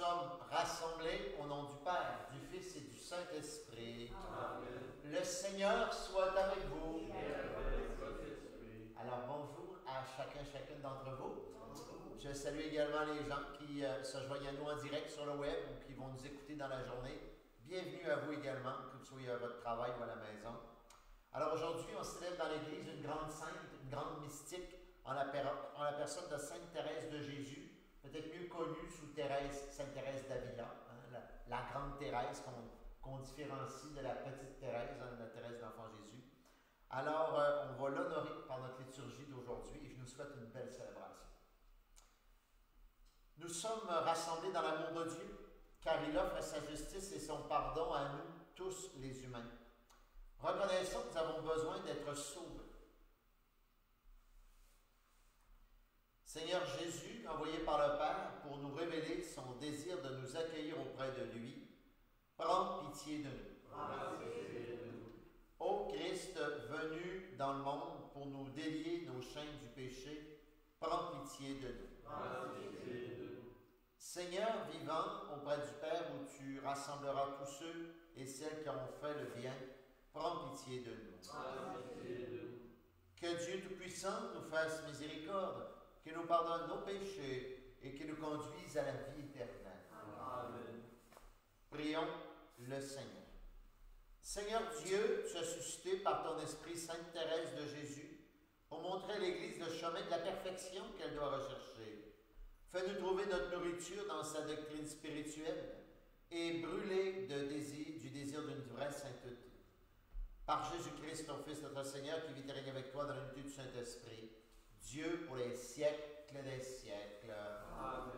sommes rassemblés au nom du Père, du Fils et du Saint-Esprit. Amen. Le Seigneur soit avec vous. Et avec votre esprit. Alors bonjour à chacune d'entre vous. Je salue également les gens qui se joignent à nous en direct sur le web ou qui vont nous écouter dans la journée. Bienvenue à vous également, que vous soyez à votre travail ou à la maison. Alors aujourd'hui, on célèbre dans l'Église une grande sainte, une grande mystique en la personne de Sainte Thérèse de Jésus, peut-être mieux connue sous Sainte Thérèse d'Avila, hein, la grande Thérèse qu'on différencie de la petite Thérèse, hein, la Thérèse d'Enfant Jésus. Alors, on va l'honorer par notre liturgie d'aujourd'hui et je nous souhaite une belle célébration. Nous sommes rassemblés dans l'amour de Dieu, car il offre sa justice et son pardon à nous, tous les humains. Reconnaissons que nous avons besoin d'être sauvés. Seigneur Jésus, envoyé par le Père pour nous révéler son désir de nous accueillir auprès de lui, prends pitié de nous. Ô Christ, venu dans le monde pour nous délier nos chaînes du péché, prends pitié de nous. Seigneur vivant auprès du Père où tu rassembleras tous ceux et celles qui ont fait le bien, prends pitié de nous. Que Dieu Tout-Puissant nous fasse miséricorde, qu'il nous pardonne nos péchés et qu'il nous conduise à la vie éternelle. Amen. Prions le Seigneur. Seigneur Dieu, tu as suscité par ton Esprit Sainte Thérèse de Jésus pour montrer à l'Église le chemin de la perfection qu'elle doit rechercher. Fais-nous trouver notre nourriture dans sa doctrine spirituelle et brûler du désir d'une vraie sainteté. Par Jésus-Christ, ton Fils, notre Seigneur, qui vit et règne avec toi dans l'unité du Saint-Esprit, Dieu pour les siècles des siècles. Amen.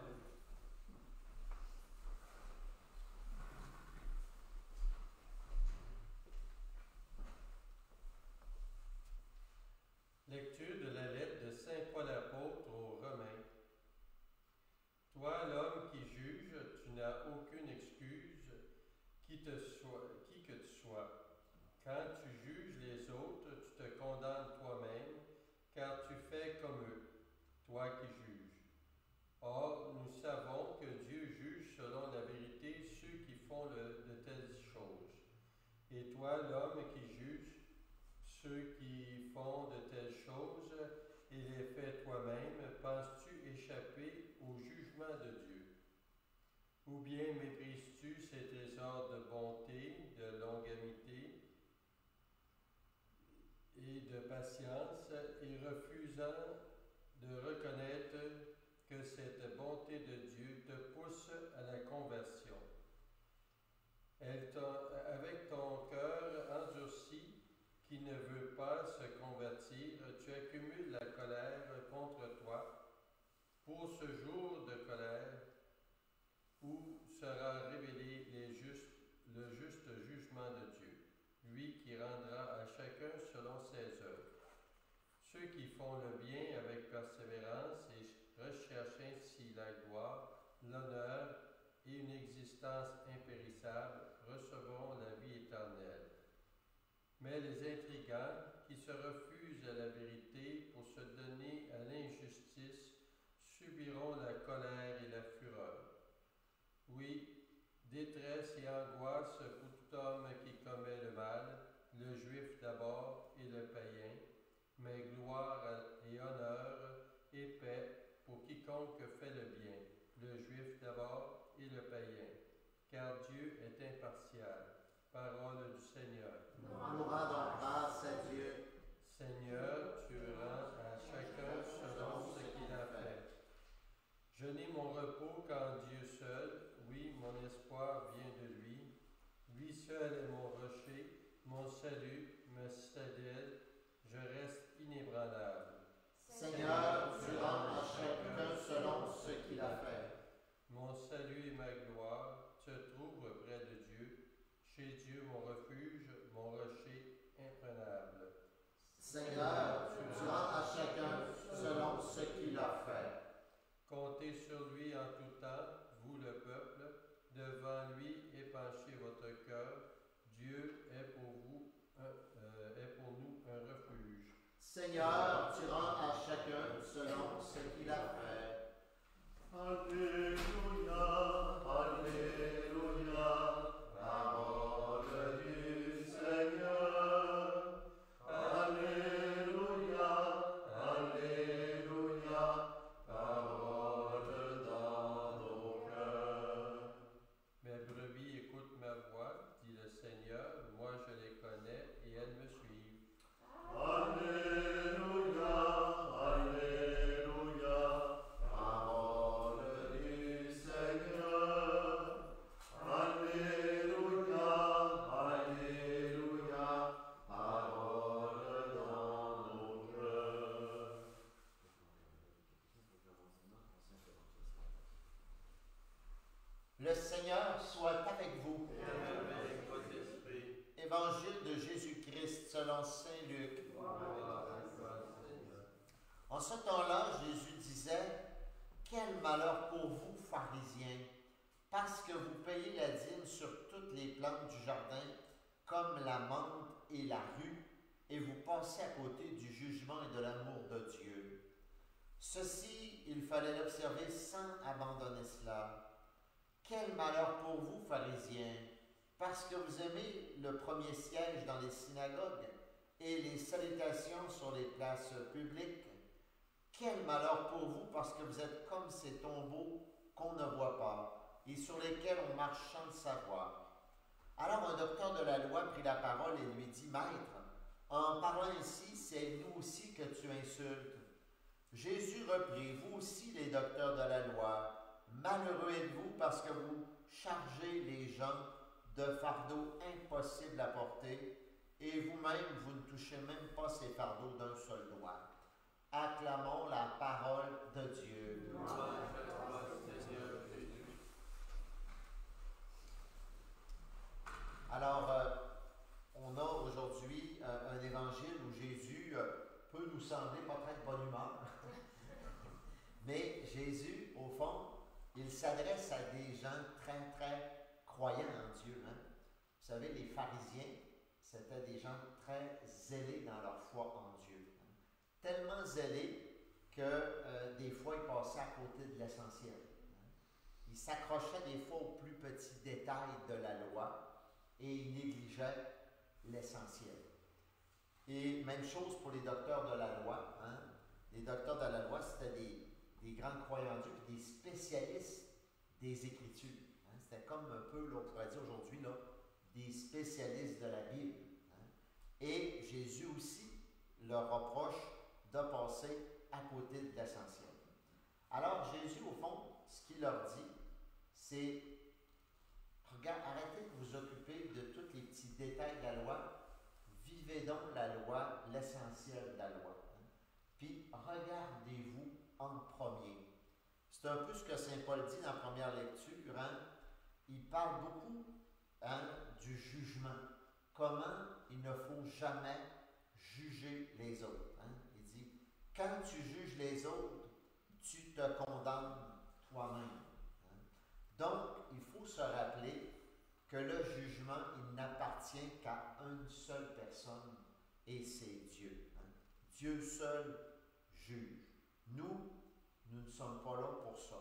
Lecture de la lettre de Saint Paul apôtre aux Romains. Toi, l'homme qui juge, tu n'as aucune excuse, qui que tu sois. Quand tu juges les autres, tu te condamnes toi-même, car tu fais comme eux, toi qui juges. Or, nous savons que Dieu juge selon la vérité ceux qui font de telles choses. Et toi, l'homme qui juge ceux qui font de telles choses et les fais toi-même, penses-tu échapper au jugement de Dieu? Ou bien méprises-tu ces trésors de bonté, de longanimité et de patience, et refusant de reconnaître que cette bonté de Dieu te pousse à la conversion? Avec ton cœur endurci, qui ne veut pas se convertir, tu accumules la colère contre toi pour ce jour de colère où sera révélé le juste jugement de Dieu, lui qui rendra à chacun selon ses œuvres. Ceux qui font le bien avec persévérance et recherchent ainsi la gloire, l'honneur et une existence impérissable recevront la vie éternelle. Mais les intrigants, qui se refusent à la vérité pour se donner à l'injustice, subiront la colère et la fureur. Oui, détresse et angoisse pour tout homme qui commet le mal, le juif d'abord et le païen, mais gloire et honneur et paix pour quiconque fait le bien, le juif d'abord et le païen, car Dieu est impartial. Parole du Seigneur. Nous rendons grâce à Dieu. Seigneur, tu rends à chacun selon ce qu'il a fait. Je n'ai mon repos qu'en Dieu seul. Oui, mon espoir vient de lui. Lui seul est mon rocher, mon salut, ma citadelle. Je reste inébranlable. Seigneur, tu rends à chacun selon ce qu'il a fait. Mon salut et ma gloire se trouvent près de Dieu. Chez Dieu, mon refuge, mon rocher imprenable. Seigneur, tu rends à chacun selon ce qu'il a fait. Comptez sur lui en tout temps, vous le peuple. Devant lui, épanchez votre cœur. Dieu est pour nous un refuge. Seigneur, tu rends à chacun selon ce qu'il a fait. Alléluia, Alléluia. dans Saint Luc. En ce temps-là, Jésus disait, « Quel malheur pour vous, pharisiens, parce que vous payez la dîme sur toutes les plantes du jardin, comme la menthe et la rue, et vous passez à côté du jugement et de l'amour de Dieu. Ceci, il fallait l'observer sans abandonner cela. Quel malheur pour vous, pharisiens, parce que vous aimez le premier siège dans les synagogues et les salutations sur les places publiques. Quel malheur pour vous, parce que vous êtes comme ces tombeaux qu'on ne voit pas et sur lesquels on marche sans le savoir. » Alors un docteur de la loi prit la parole et lui dit, « Maître, en parlant ainsi, c'est nous aussi que tu insultes. » Jésus reprit, « Vous aussi les docteurs de la loi, malheureux êtes-vous parce que vous chargez les gens de fardeaux impossibles à porter, et vous-même, vous ne touchez même pas ces fardeaux d'un seul doigt. » Acclamons la parole de Dieu. Alors, on a aujourd'hui un évangile où Jésus peut nous sembler pas très de bonne humeur, mais Jésus, au fond, il s'adresse à des gens très, très croyants en Dieu. Hein? Vous savez, les pharisiens, c'était des gens très zélés dans leur foi en Dieu. Hein? Tellement zélés que des fois, ils passaient à côté de l'essentiel. Hein? Ils s'accrochaient des fois aux plus petits détails de la loi et ils négligeaient l'essentiel. Et même chose pour les docteurs de la loi. Hein? Les docteurs de la loi, c'était des grands croyants en Dieu, puis des spécialistes des Écritures. Hein? C'était comme un peu, là, on pourrait dire aujourd'hui, là, des spécialistes de la Bible. Hein? Et Jésus aussi leur reproche de passer à côté de l'essentiel. Alors Jésus, au fond, ce qu'il leur dit, c'est, regarde, arrêtez de vous occuper de tous les petits détails de la loi, vivez donc la loi, l'essentiel de la loi. Hein? Puis regardez-vous en premier. C'est un peu ce que Saint Paul dit dans la première lecture. Hein? Il parle beaucoup, hein, du jugement. Comment il ne faut jamais juger les autres. Hein? Il dit, quand tu juges les autres, tu te condamnes toi-même. Hein? Donc, il faut se rappeler que le jugement, il n'appartient qu'à une seule personne, et c'est Dieu. Hein? Dieu seul juge. Nous ne sommes pas là pour ça.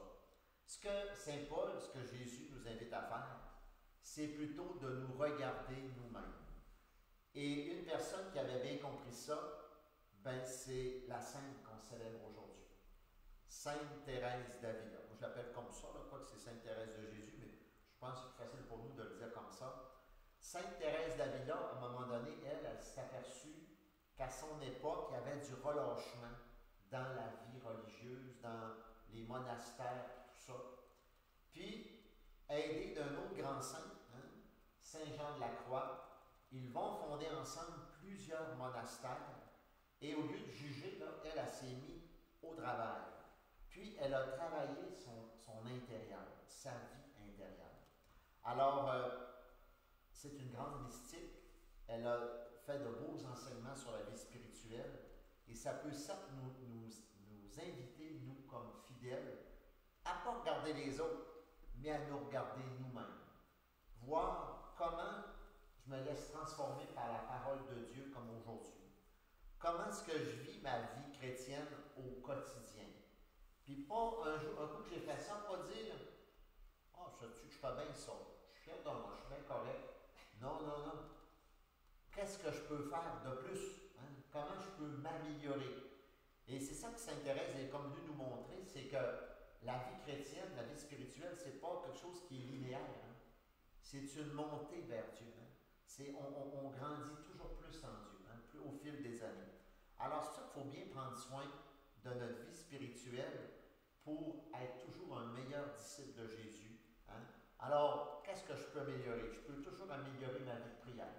Ce que Saint Paul, ce que Jésus nous invite à faire, c'est plutôt de nous regarder nous-mêmes. Et une personne qui avait bien compris ça, ben c'est la sainte qu'on célèbre aujourd'hui. Sainte Thérèse d'Avila. Moi, je l'appelle comme ça, là, quoique c'est Sainte Thérèse de Jésus, mais je pense que c'est plus facile pour nous de le dire comme ça. Sainte Thérèse d'Avila, à un moment donné, elle s'est aperçue qu'à son époque, il y avait du relâchement dans la vie religieuse, dans les monastères, tout ça. Puis, aidée d'un autre grand saint, hein, Saint Jean de la Croix, ils vont fonder ensemble plusieurs monastères et au lieu de juger, là, elle s'est mise au travail. Puis, elle a travaillé son intérieur, sa vie intérieure. Alors, c'est une grande mystique. Elle a fait de beaux enseignements sur la vie spirituelle et ça peut certes nous inviter, nous, comme fidèles, à ne pas regarder les autres, mais à nous regarder nous-mêmes. Voir comment je me laisse transformer par la parole de Dieu comme aujourd'hui. Comment est-ce que je vis ma vie chrétienne au quotidien? Puis pas un coup que j'ai fait ça, pas dire « Ah, je fais bien ça, je suis fier de moi, je suis bien correct. » Non, non, non. Qu'est-ce que je peux faire de plus? Hein? Comment je peux m'améliorer? Et c'est ça que Sainte Thérèse est comme venue nous montrer, c'est que la vie chrétienne, la vie spirituelle, c'est pas quelque chose qui est linéaire. Hein? C'est une montée vers Dieu. Hein? On grandit toujours plus en Dieu, hein? Plus au fil des années. Alors c'est ça qu'il faut bien prendre soin de notre vie spirituelle pour être toujours un meilleur disciple de Jésus. Hein? Alors, qu'est-ce que je peux améliorer? Je peux toujours améliorer ma vie de prière.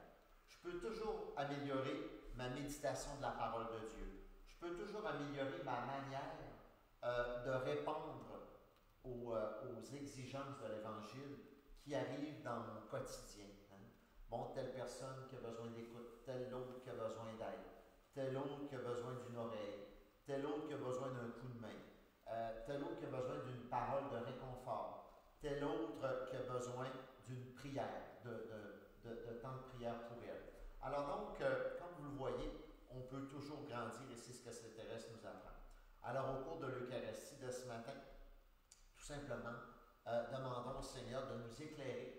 Je peux toujours améliorer ma méditation de la parole de Dieu. Je peux toujours améliorer ma manière de répondre aux exigences de l'Évangile qui arrivent dans mon quotidien. Hein? Bon, telle personne qui a besoin d'écoute, tel autre qui a besoin d'aide, tel autre qui a besoin d'une oreille, tel autre qui a besoin d'un coup de main, tel autre qui a besoin d'une parole de réconfort, tel autre qui a besoin d'une prière, de temps de prière pour elle. Alors donc, comme vous le voyez, on peut toujours grandir et c'est ce que Sainte Thérèse nous apprend. Alors au cours de l'Eucharistie de ce matin, tout simplement, demandons au Seigneur de nous éclairer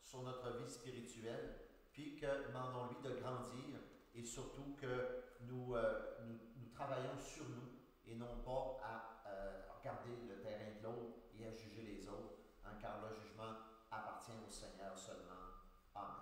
sur notre vie spirituelle, puis que demandons-lui de grandir et surtout que nous travaillons sur nous et non pas à regarder le terrain de l'autre et à juger les autres, car le jugement appartient au Seigneur seulement. Amen.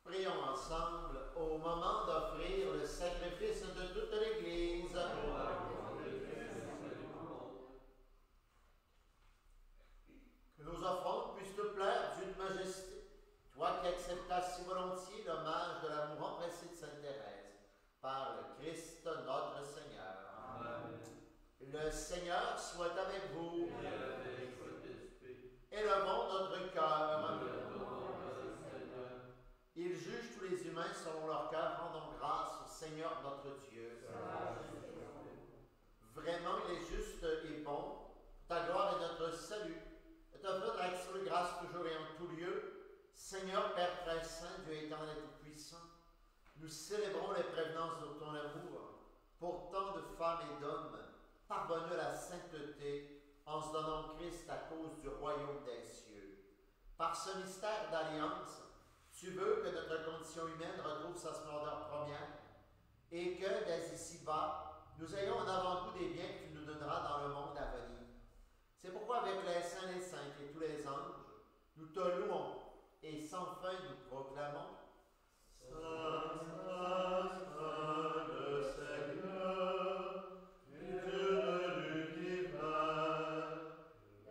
Prions ensemble au moment d'offrir le sacrifice de toute l'Église. Que nos offrandes puissent te plaire d'une majesté, toi qui acceptas si volontiers l'hommage de l'amour empressé de Sainte Thérèse, par le Christ notre Seigneur. Amen. Le Seigneur soit avec vous. Élevons notre cœur. Il juge tous les humains selon leur cœur. Rendons grâce au Seigneur notre Dieu. Vraiment, il est juste et bon. Ta gloire est notre salut. Et ta votre action de grâce toujours et en tout lieu. Seigneur, Père très saint, Dieu éternel et tout-puissant, nous célébrons les prévenances de ton amour pour tant de femmes et d'hommes parvenus à la sainteté en se donnant Christ à cause du royaume des cieux. Par ce mystère d'alliance, tu veux que notre condition humaine retrouve sa splendeur première et que, dès ici-bas, nous ayons un avant-goût des biens que tu nous donneras dans le monde à venir. C'est pourquoi, avec les saints, les saintes et tous les anges, nous te louons et sans fin nous proclamons Saint, Saint, Saint, le Seigneur, Dieu de l'univers,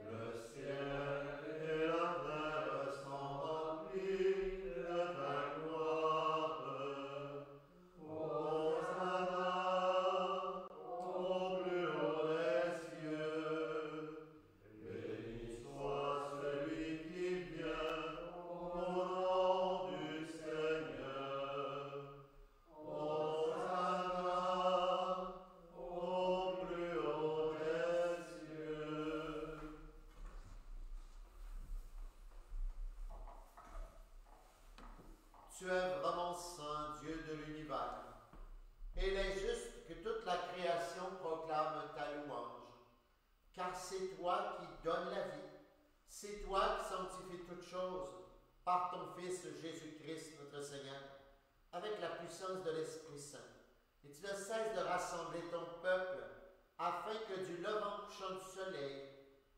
le ciel et la terre sont remplis de ta gloire. Hosanna au plus haut des cieux. Béni soit celui qui vient au nom du Seigneur. c'est toi qui donnes la vie. C'est toi qui sanctifies toutes choses par ton Fils Jésus-Christ, notre Seigneur, avec la puissance de l'Esprit Saint. Et tu ne cesses de rassembler ton peuple, afin que du levant couchant du soleil,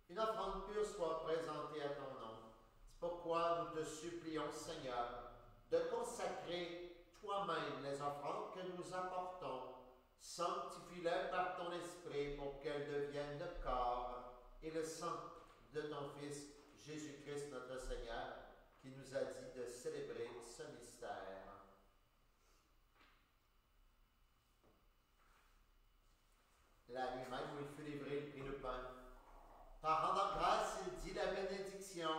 une offrande pure soit présentée à ton nom. C'est pourquoi nous te supplions, Seigneur, de consacrer toi-même les offrandes que nous apportons. Sanctifie-les par ton Esprit pour qu'elles deviennent le corps et le sang de ton Fils Jésus-Christ, notre Seigneur, qui nous a dit de célébrer ce mystère. La nuit même où il fut livré, il prit le pain. En rendant grâce, il dit la bénédiction.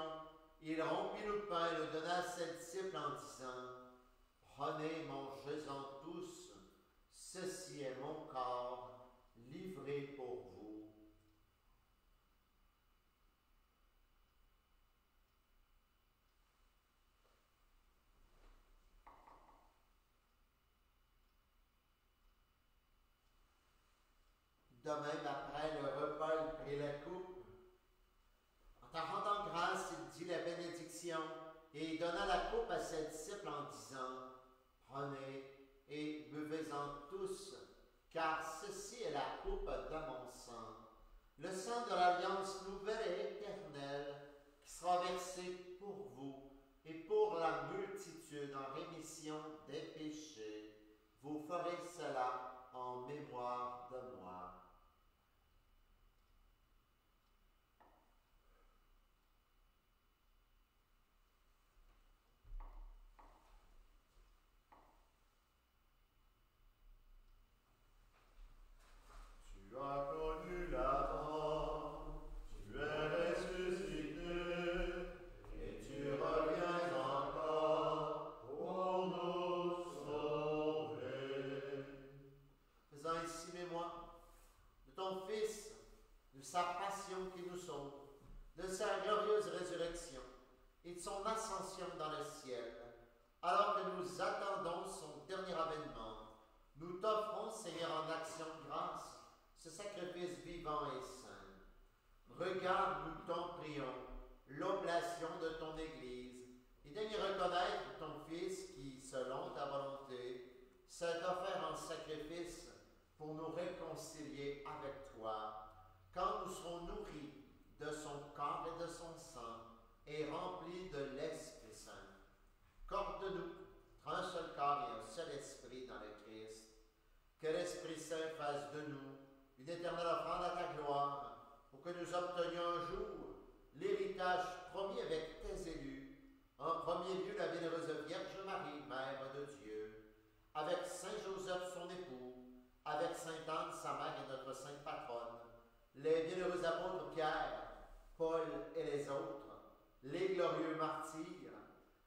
Il rompit le pain et le donna à ses disciples en disant, « Prenez, mangez-en tous, ceci est mon corps, livré pour vous. » De même, après le repas, il prit la coupe. En rendant grâce, il dit la bénédiction et il donna la coupe à ses disciples en disant, « Prenez et buvez-en tous, car ceci est la coupe de mon sang, le sang de l'alliance nouvelle et éternelle, qui sera versé pour vous et pour la multitude en rémission des péchés. Vous ferez cela en mémoire de moi. » Tu as connu la mort, tu es ressuscité, et tu reviens encore pour nous sauver. Faisant ici mémoire de ton Fils, de sa passion qui nous sauve, de sa glorieuse résurrection et de son ascension dans le ciel, alors que nous attendons son dernier avènement, nous t'offrons, Seigneur, en action de grâce, ce sacrifice vivant et saint. Regarde, nous t'en prions, l'oblation de ton Église, et daigne reconnaître ton Fils qui, selon ta volonté, s'est offert en sacrifice pour nous réconcilier avec toi, quand nous serons nourris de son corps et de son sang, et remplis de l'Esprit Saint. Corde-nous un seul corps et un seul esprit dans le Christ. Que l'Esprit Saint fasse de nous une éternelle offrande à ta gloire, pour que nous obtenions un jour l'héritage promis avec tes élus, en premier lieu la bienheureuse Vierge Marie, Mère de Dieu, avec Saint Joseph son époux, avec Sainte Anne sa mère et notre sainte patronne, les bienheureux apôtres Pierre, Paul et les autres, les glorieux martyrs,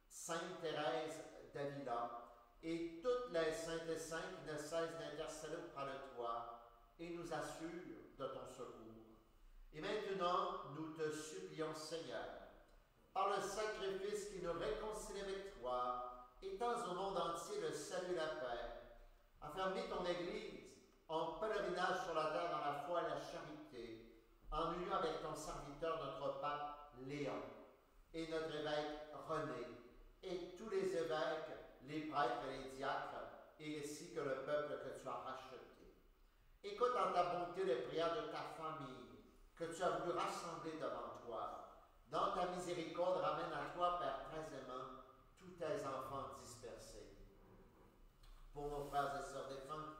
Sainte Thérèse d'Avila, et toutes les saintes et saints qui ne cessent d'intercéder auprès de toi, et nous assurent de ton secours. Et maintenant, nous te supplions, Seigneur, par le sacrifice qui nous réconcilie avec toi, étends au monde entier le salut et la paix, affermis ton Église en pèlerinage sur la terre dans la foi et la charité, en union avec ton serviteur, notre pape Léon, et notre évêque René, et tous les évêques, les prêtres et les diacres, et ainsi que le peuple que tu as racheté. Écoute en ta bonté les prières de ta famille, que tu as voulu rassembler devant toi. Dans ta miséricorde, ramène à toi, Père très aimant, tous tes enfants dispersés. Pour nos frères et sœurs défunts,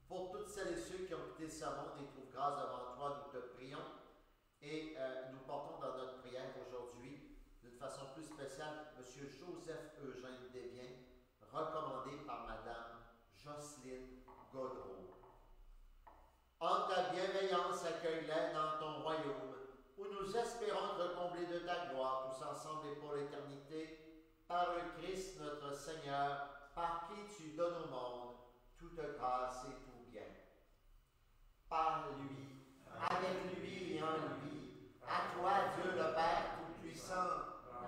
pour toutes celles et ceux qui ont quitté ce monde et trouvent grâce devant toi, nous te prions. Et nous portons dans notre prière aujourd'hui, d'une façon plus spéciale, M. Joseph Eugène Desbiens, recommandé par Mme Jocelyne Godreau. En ta bienveillance, accueille-les dans ton royaume, où nous espérons te combler de ta gloire, tous ensemble et pour l'éternité, par le Christ notre Seigneur, par qui tu donnes au monde toute grâce et tout bien. Par lui, avec lui et en lui, à toi, Dieu le Père Tout-Puissant,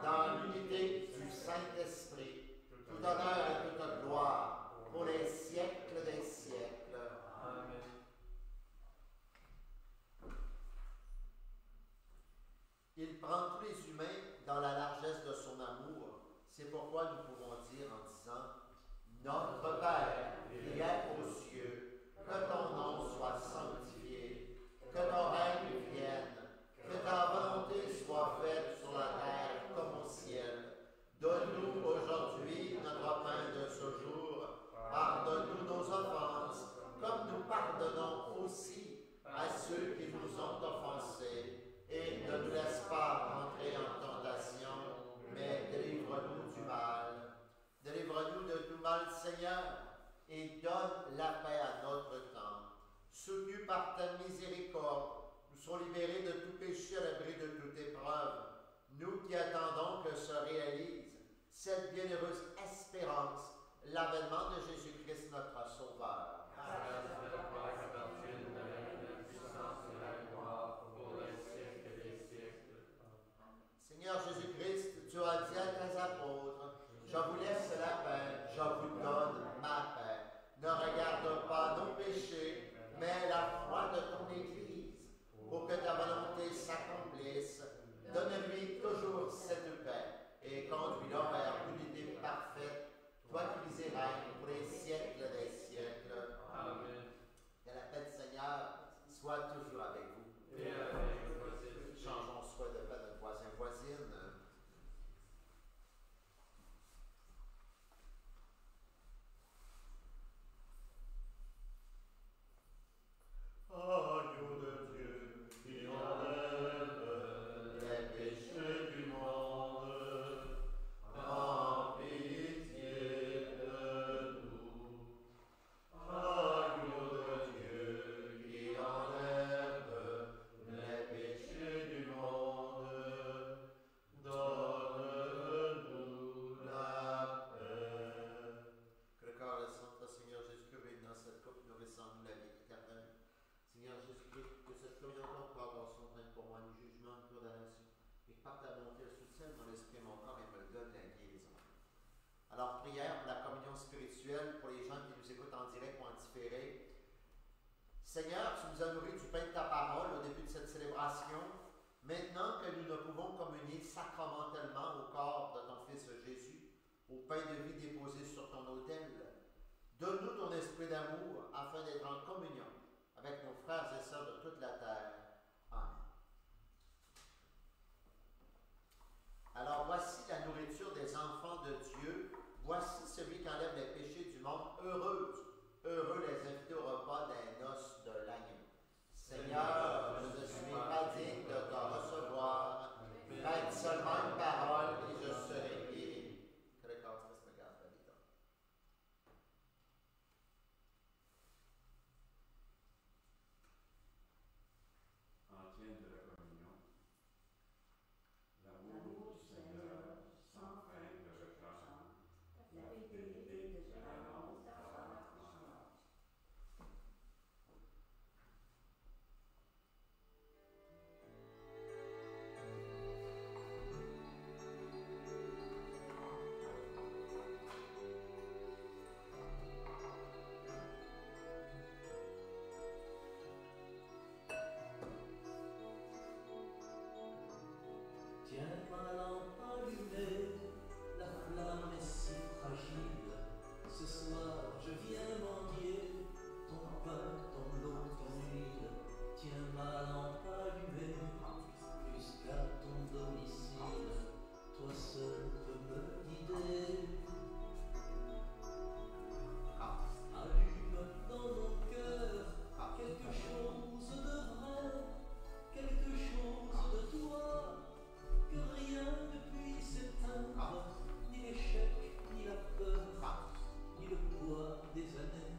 dans l'unité du Saint-Esprit, tout honneur et toute gloire, pour les siècles des siècles. Amen. ta miséricorde, nous serons libérés de tout péché à l'abri de toute épreuve. Nous qui attendons que se réalise cette bienheureuse espérance, l'avènement de Jésus-Christ notre Sauveur. Seigneur Jésus-Christ, tu as dit à tes apôtres, je vous laisse la paix, je vous donne ma paix. Ne regarde pas nos péchés, mais la foi de ton Église, pour que ta volonté s'accomplisse. Donne-lui toujours cette paix et conduis-la vers l'unité parfaite, toi qui vis et règnes pour les siècles des siècles. Amen. Que la paix du Seigneur soit toujours avec vous. Et avec vous aussi. Changeons soit de paix notre voisin voisine. Agneau de Dieu, qui enlève les péchés du monde, prends pitié de nous. Agneau de Dieu, qui enlève les péchés du monde, donne-nous la paix. Que le corps et le sang de notre Seigneur Jésus-Christ bénisse dans cette coupe, nourrissant-nous la vie éternelle. Seigneur Jésus-Christ, que cette communion de ton corps dans son train pour moi, un jugement, une condamnation, et que par ta bonté, elle soutienne mon esprit et mon corps et me donne la guérison. Alors, prière pour la communion spirituelle pour les gens qui nous écoutent en direct ou en différé. Seigneur, tu nous as nourris du pain de ta parole au début de cette célébration. Maintenant que nous ne pouvons communier sacramentellement au corps de ton Fils Jésus, au pain de vie déposé sur ton autel, donne-nous ton esprit d'amour afin d'être en communion avec nos frères et sœurs de toute la terre. Amen. Alors voici la nourriture des enfants de Dieu. Voici celui qui enlève les péchés du monde. Heureux les invités au repas des noces de l'agneau. Seigneur, je ne suis pas digne de te recevoir. Faites seulement une parole et je serai guéri. Que le corps de Christ me garde la vie. Tienne de la communion, l'amour du Seigneur sans fin de réclame, la fidélité de l'annonce à la conscience. Tiens ma lampe allumée, la flamme est si fragile. Ce soir je viens mendier ton pain, ton eau, ton huile. Tiens ma lampe allumée, jusqu'à ton domicile. Toi seul peux me guider. Allume dans mon cœur quelque chose de vrai, quelque chose de toi. Que rien ne puisse éteindre, ni l'échec, ni la peur, ni le poids des années.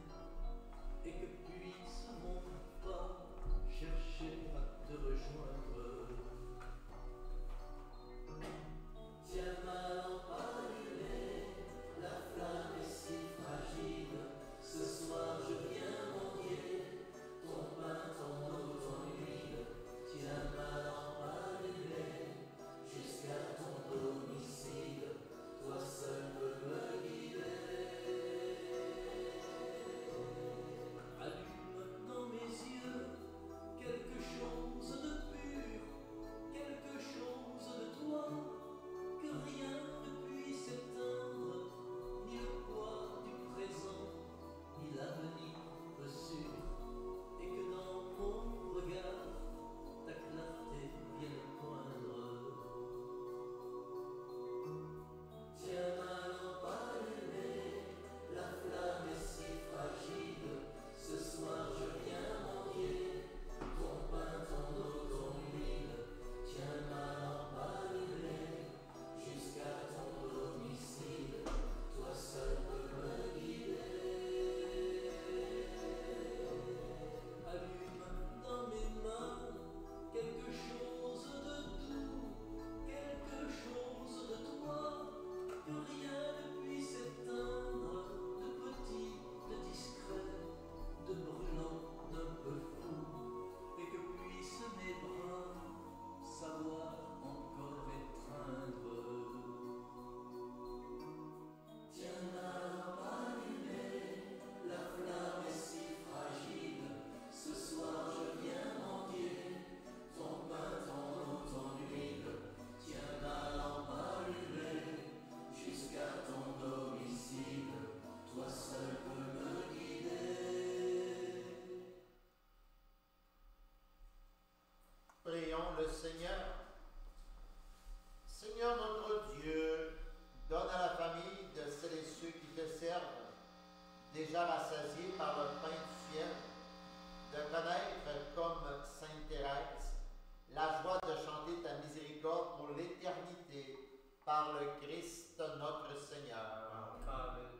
Prions le Seigneur. Seigneur notre Dieu, donne à la famille de celles et ceux qui te servent, déjà rassasiés par le pain du ciel, de connaître comme Sainte Thérèse la joie de chanter ta miséricorde pour l'éternité par le Christ notre Seigneur. Amen.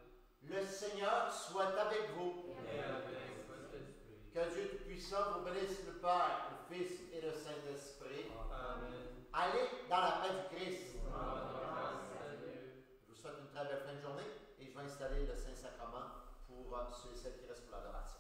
Le Seigneur soit avec vous. Et avec votre esprit. Que Dieu Tout-Puissant vous bénisse, le Père, le Fils et le Saint-Esprit. Amen. Allez dans la paix du Christ. Grâce à Dieu. Je vous souhaite une très belle fin de journée et je vais installer le Saint-Sacrement pour ceux et celles qui restent pour l'adoration.